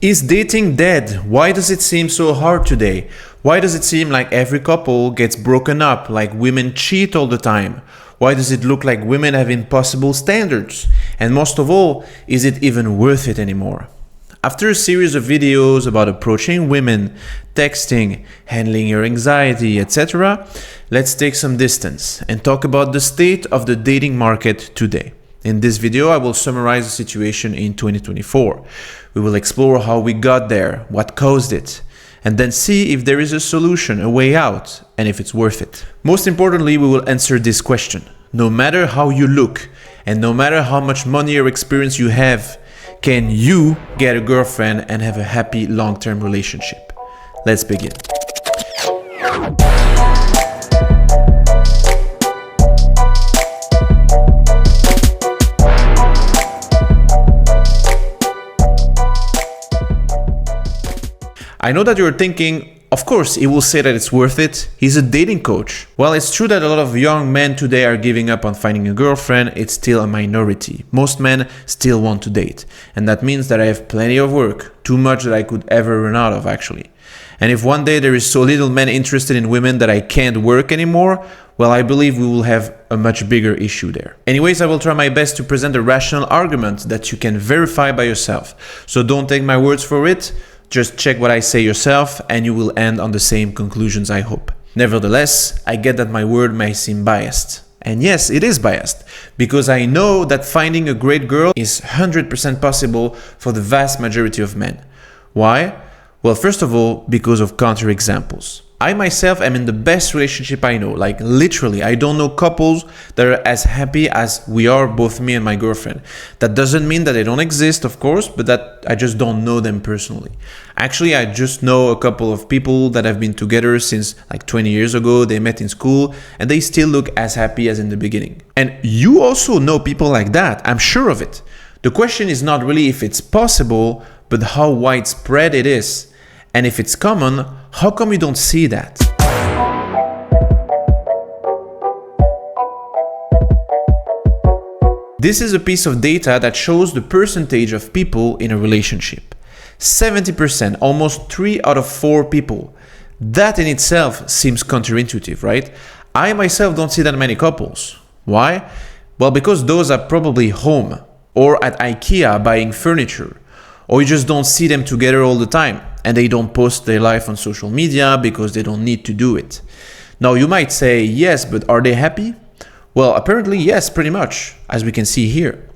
Is dating dead? Why does it seem so hard today? Why does it seem like every couple gets broken up, like women cheat all the time? Why does it look like women have impossible standards? And most of all, is it even worth it anymore? After a series of videos about approaching women, texting, handling your anxiety, etc., let's take some distance and talk about the state of the dating market today. In this video, I will summarize the situation in 2024. We will explore how we got there, what caused it, and then see if there is a solution, a way out, and if it's worth it. Most importantly, we will answer this question. No matter how you look, and no matter how much money or experience you have, can you get a girlfriend and have a happy long-term relationship? Let's begin. I know that you're thinking, of course, he will say that it's worth it. He's a dating coach. Well, it's true that a lot of young men today are giving up on finding a girlfriend. It's still a minority. Most men still want to date. And that means that I have plenty of work, too much that I could ever run out of, actually. And if one day there is so little men interested in women that I can't work anymore, well, I believe we will have a much bigger issue there. Anyways, I will try my best to present a rational argument that you can verify by yourself. So don't take my words for it. Just check what I say yourself and you will end on the same conclusions, I hope. Nevertheless, I get that my word may seem biased. And yes, it is biased, because I know that finding a great girl is 100% possible for the vast majority of men. Why? Well, first of all, because of counterexamples. I myself am in the best relationship I know, like literally. I don't know couples that are as happy as we are, both me and my girlfriend. That doesn't mean that they don't exist, of course, but that I just don't know them personally. Actually, I just know a couple of people that have been together since like 20 years ago. They met in school and they still look as happy as in the beginning. And you also know people like that, I'm sure of it. The question is not really if it's possible, but how widespread it is. And if it's common, how come we don't see that? This is a piece of data that shows the percentage of people in a relationship. 70%, almost 3 out of 4 people. That in itself seems counterintuitive, right? I myself don't see that many couples. Why? Well, because those are probably home or at IKEA buying furniture. Or you just don't see them together all the time and they don't post their life on social media because they don't need to do it. Now you might say, yes, but are they happy? Well, apparently yes, pretty much, as we can see here.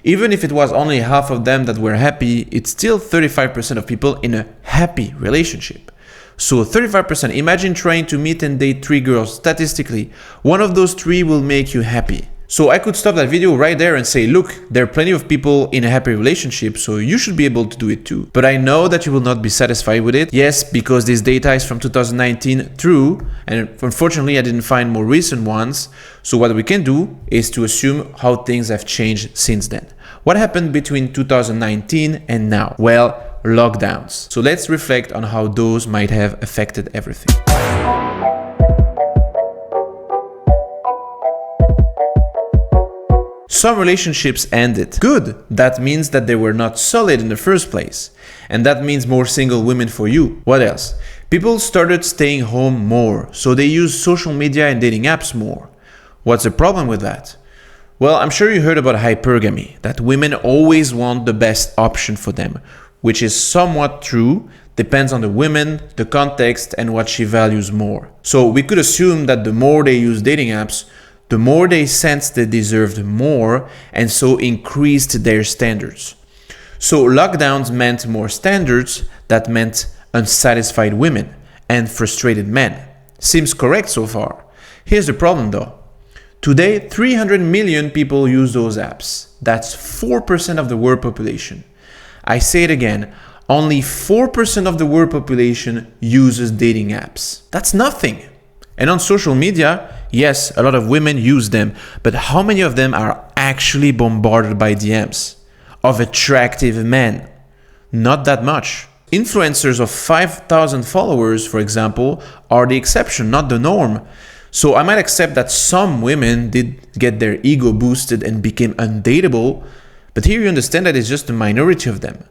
Even if it was only half of them that were happy, it's still 35% of people in a happy relationship. So 35%, imagine trying to meet and date 3 girls. Statistically, one of those 3 will make you happy. So I could stop that video right there and say, look, there are plenty of people in a happy relationship, so you should be able to do it too. But I know that you will not be satisfied with it. Yes, because this data is from 2019 through, and unfortunately I didn't find more recent ones. So what we can do is to assume how things have changed since then. What happened between 2019 and now? Well, lockdowns. So let's reflect on how those might have affected everything. Some relationships ended. Good. That means that they were not solid in the first place. And that means more single women for you. What else? People started staying home more, so they use social media and dating apps more. What's the problem with that? Well, I'm sure you heard about hypergamy, that women always want the best option for them, which is somewhat true, depends on the woman, the context, and what she values more. So we could assume that the more they use dating apps, the more they sensed they deserved more and so increased their standards. So lockdowns meant more standards, that meant unsatisfied women and frustrated men. Seems correct so far. Here's the problem though. Today, 300 million people use those apps. That's 4% of the world population. I say it again, only 4% of the world population uses dating apps. That's nothing. And on social media, yes, a lot of women use them, but how many of them are actually bombarded by DMs of attractive men? Not that much. Influencers of 5,000 followers, for example, are the exception, not the norm. So I might accept that some women did get their ego boosted and became undateable, but here you understand that it's just a minority of them.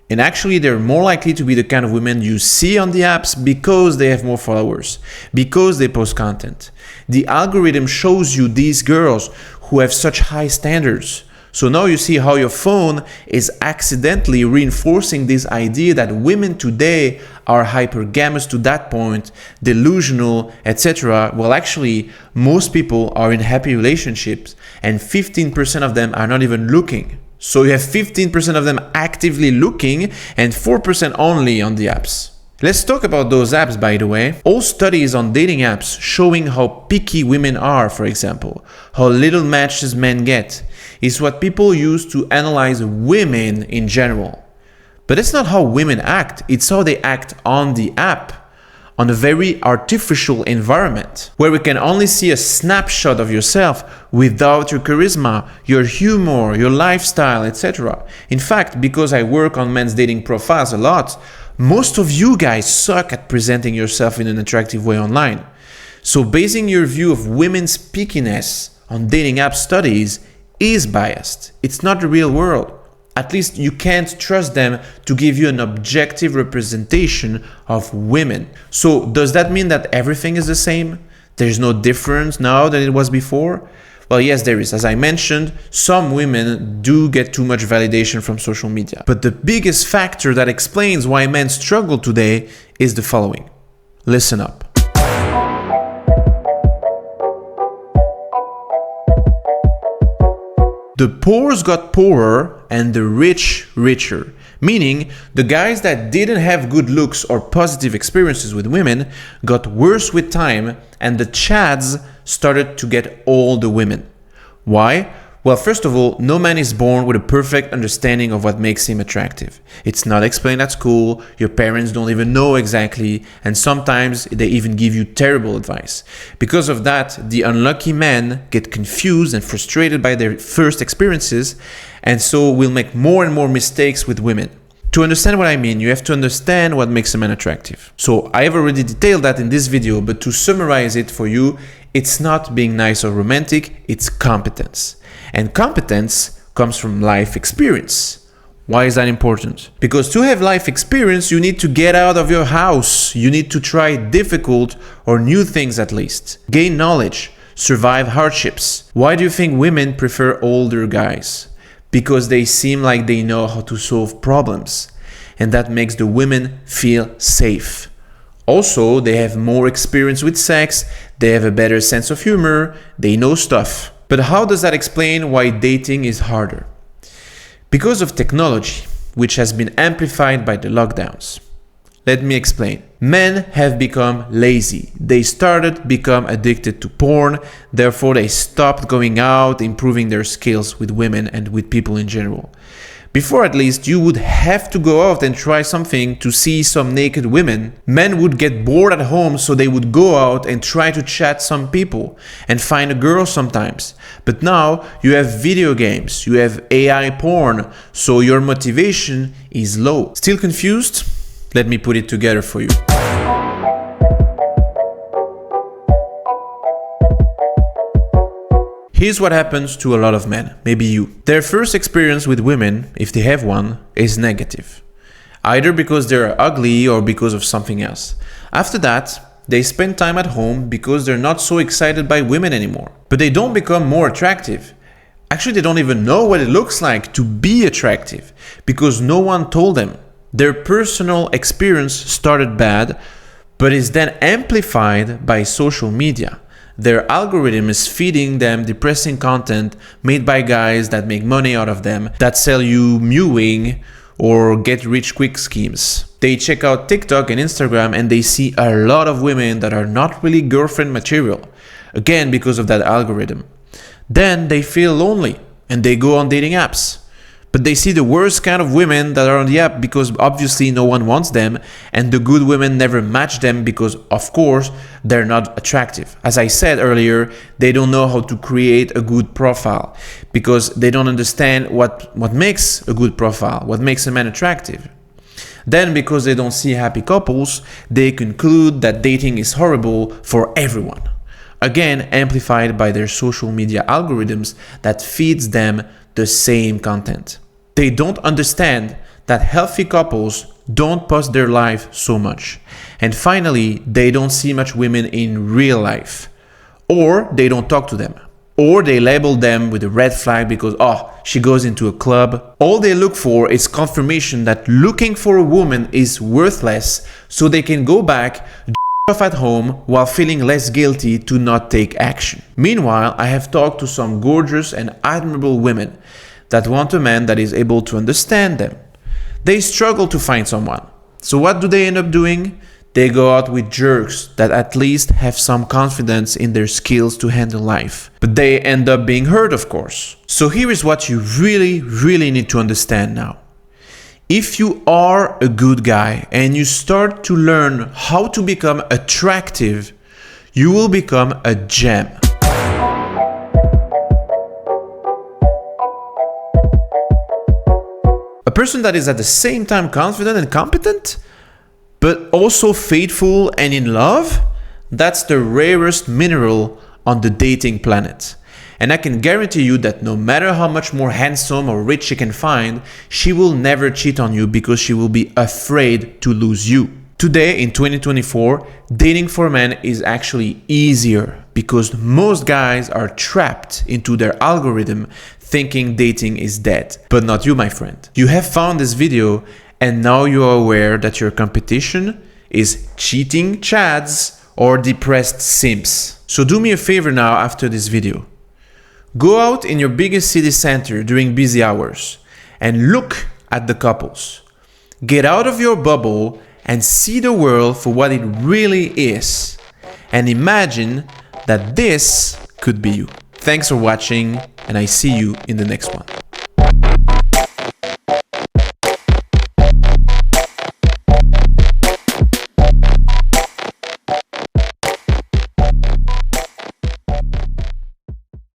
And actually, they're more likely to be the kind of women you see on the apps because they have more followers, because they post content. The algorithm shows you these girls who have such high standards. So now you see how your phone is accidentally reinforcing this idea that women today are hypergamous to that point, delusional, etc. Well, actually, most people are in happy relationships and 15% of them are not even looking. So you have 15% of them actively looking and 4% only on the apps. Let's talk about those apps, by the way. All studies on dating apps showing how picky women are, for example, how little matches men get, is what people use to analyze women in general. But it's not how women act, it's how they act on the app, on a very artificial environment, where we can only see a snapshot of yourself without your charisma, your humor, your lifestyle, etc. In fact, because I work on men's dating profiles a lot, most of you guys suck at presenting yourself in an attractive way online. So basing your view of women's pickiness on dating app studies is biased. It's not the real world. At least you can't trust them to give you an objective representation of women. So does that mean that everything is the same? There's no difference now than it was before? Well, yes, there is. As I mentioned, some women do get too much validation from social media. But the biggest factor that explains why men struggle today is the following. Listen up. The poor got poorer and the rich richer, meaning the guys that didn't have good looks or positive experiences with women got worse with time, and the chads started to get all the women. Why? Well, first of all, no man is born with a perfect understanding of what makes him attractive. It's not explained at school, your parents don't even know exactly, and sometimes they even give you terrible advice. Because of that, the unlucky men get confused and frustrated by their first experiences, and so will make more and more mistakes with women. To understand what I mean, you have to understand what makes a man attractive. So I have already detailed that in this video, but to summarize it for you, it's not being nice or romantic, it's competence. And competence comes from life experience. Why is that important? Because to have life experience, you need to get out of your house. You need to try difficult or new things at least. Gain knowledge, survive hardships. Why do you think women prefer older guys? Because they seem like they know how to solve problems. And that makes the women feel safe. Also, they have more experience with sex, they have a better sense of humor, they know stuff. But how does that explain why dating is harder? Because of technology, which has been amplified by the lockdowns. Let me explain. Men have become lazy. They started become addicted to porn, therefore they stopped going out, improving their skills with women and with people in general. Before, at least, you would have to go out and try something to see some naked women. Men would get bored at home, so they would go out and try to chat some people and find a girl sometimes. But now you have video games, you have AI porn, so your motivation is low. Still confused? Let me put it together for you. Here's what happens to a lot of men, maybe you. Their first experience with women, if they have one, is negative. Either because they're ugly or because of something else. After that, they spend time at home because they're not so excited by women anymore. But they don't become more attractive. Actually, they don't even know what it looks like to be attractive because no one told them. Their personal experience started bad, but is then amplified by social media. Their algorithm is feeding them depressing content made by guys that make money out of them, that sell you mewing or get rich quick schemes. They check out TikTok and Instagram and they see a lot of women that are not really girlfriend material, again because of that algorithm. Then they feel lonely and they go on dating apps. But they see the worst kind of women that are on the app because obviously no one wants them, and the good women never match them because, of course, they're not attractive. As I said earlier, they don't know how to create a good profile because they don't understand what makes a good profile, what makes a man attractive. Then, because they don't see happy couples, they conclude that dating is horrible for everyone. Again, amplified by their social media algorithms that feeds them the same content. They don't understand that healthy couples don't post their life so much. And finally, they don't see much women in real life. Or they don't talk to them. Or they label them with a red flag because, oh, she goes into a club. All they look for is confirmation that looking for a woman is worthless, so they can go back, off at home while feeling less guilty to not take action. Meanwhile, I have talked to some gorgeous and admirable women that want a man that is able to understand them. They struggle to find someone. So what do they end up doing? They go out with jerks that at least have some confidence in their skills to handle life. But they end up being hurt, of course. So here is what you really need to understand now. If you are a good guy and you start to learn how to become attractive, you will become a gem. A person that is at the same time confident and competent, but also faithful and in love, that's the rarest mineral on the dating planet. And I can guarantee you that no matter how much more handsome or rich she can find, she will never cheat on you because she will be afraid to lose you. Today, in 2024, dating for men is actually easier because most guys are trapped into their algorithm thinking dating is dead. But not you, my friend. You have found this video and now you are aware that your competition is cheating chads or depressed simps. So do me a favor now after this video. Go out in your biggest city center during busy hours and look at the couples. Get out of your bubble and see the world for what it really is. And imagine that this could be you. Thanks for watching, and I see you in the next one.